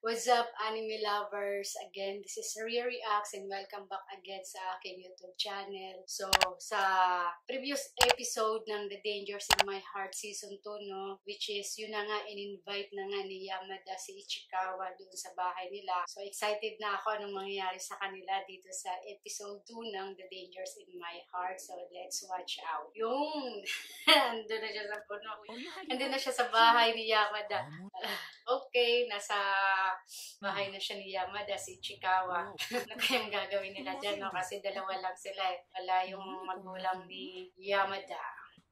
What's up, anime lovers? Again, this is Ria Reacts and welcome back again sa aking YouTube channel. So, sa previous episode ng The Dangers in My Heart Season 2, no? Which is, yun na nga, in-invite na nga ni Yamada si Ichikawa doon sa bahay nila. So, excited na ako anong mangyayari sa kanila dito sa episode 2 ng The Dangers in My Heart. So, let's watch out. Yung, andun na siya sa puno. Andun na siya sa bahay ni Yamada. Okay, nasa bahay na siya ni Yamada, si Ichikawa. Ano kayang gagawin nila dyan, no? Kasi dalawa lang sila eh. Wala yung magulang ni Yamada.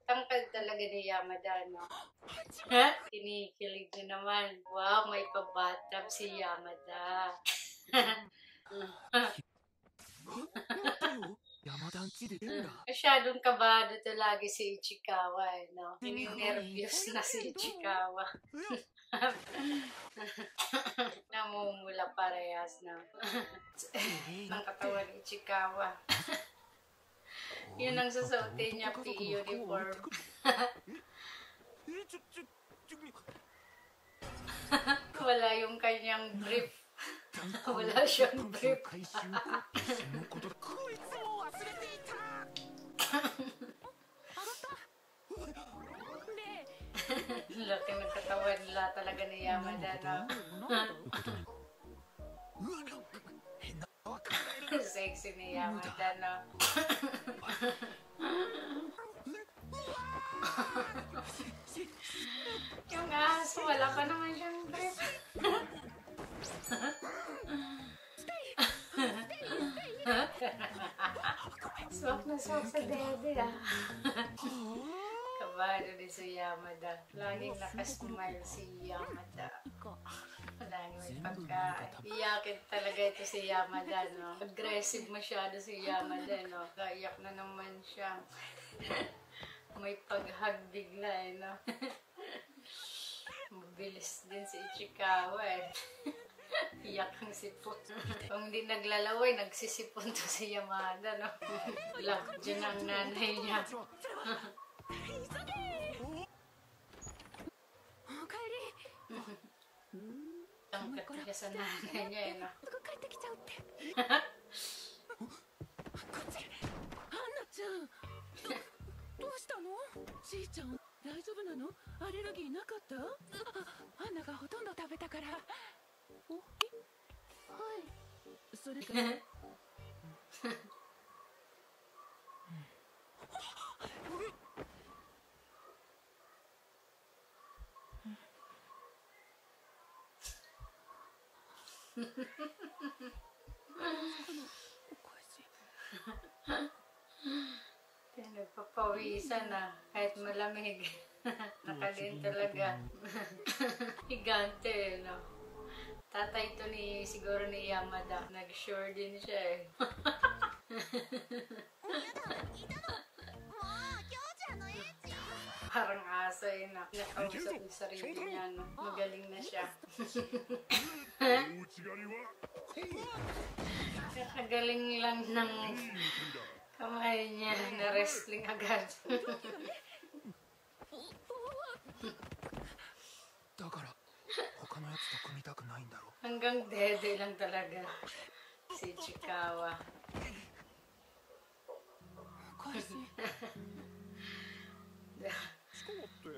Tangkad talaga ni Yamada, no? Ha? Kinikilig na naman. Wow, may pabatap si Yamada. Masyadong kabado talaga si Ichikawa, eh, no? Nervous na si Ichikawa. Namumula parehas na. Ang katawan ni Ichikawa. Yun ang susuotin niya, PE uniform. Wala yung kanyang brief. Wala siyang brief. Laki ng katawan nila talaga ni Yamada, no? Sexy ni Yamada, no? Yung aso, wala pa naman siyang brief. Swak na swak sa dede, ah. Kabado din si Yamada. Laging nakasmile si Yamada. Laging may pagkain. Iyakin talaga ito si Yamada, no? Aggressive masyado si Yamada, no? Kaiyak na naman siya. May pag-hug bigla, eh, no? Mabilis din si Ichikawa, eh. Iyak ang sipon. Kung hindi naglalaway, nagsisipon to si Yamada, no? Lock dyan ang nanay niya. Tangkat niya sa nanay niya, eh, no? Nagpapawisan na kahit malamig. Nakaliin talaga. Higante, no? Tatay to ni, siguro ni Yamada. Nag-sure din siya, eh. Parang aso, eh, no? Nakausap yung sarili niya, no? Magaling na siya. Nakagaling lang ng kamay niya na wrestling agad. Hanggang dede lang talaga si Ichikawa.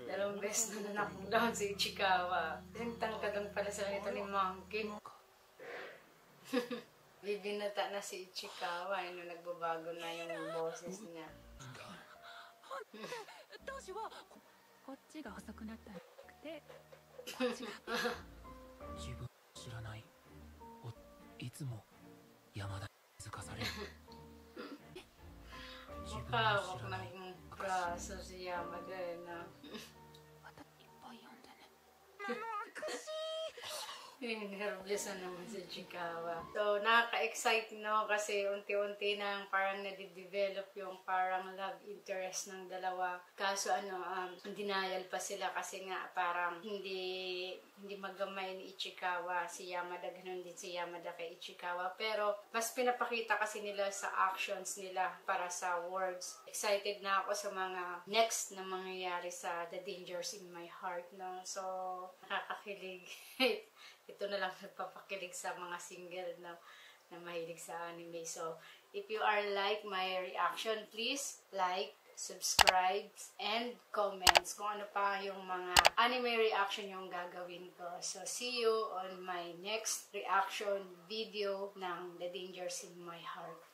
Dalawang beses na knockdown si Ichikawa. Tangkad lang pala sa nito ni Monkey. Bibinata na si Ichikawa, nung nagbabago na yung boses niya. Makawak na yung braso si Yamada, na. Nervous na naman si Ichikawa. So, nakaka-excite, no? Kasi unti-unti nang parang nadidevelop yung parang love interest ng dalawa. Kaso denial pa sila kasi nga parang hindi magamay ni Ichikawa si Yamada. Ganun din si Yamada kay Ichikawa. Pero, mas pinapakita kasi nila sa actions nila para sa words. Excited na ako sa mga next na mangyayari sa The Dangers in My Heart, no? So, nakakakilig. ito na lang nagpapakilig sa mga single na mahilig sa anime. So, if you are like my reaction, please like, subscribe, and comments kung ano pa yung mga anime reaction yung gagawin ko. So, see you on my next reaction video ng The Dangers in My Heart.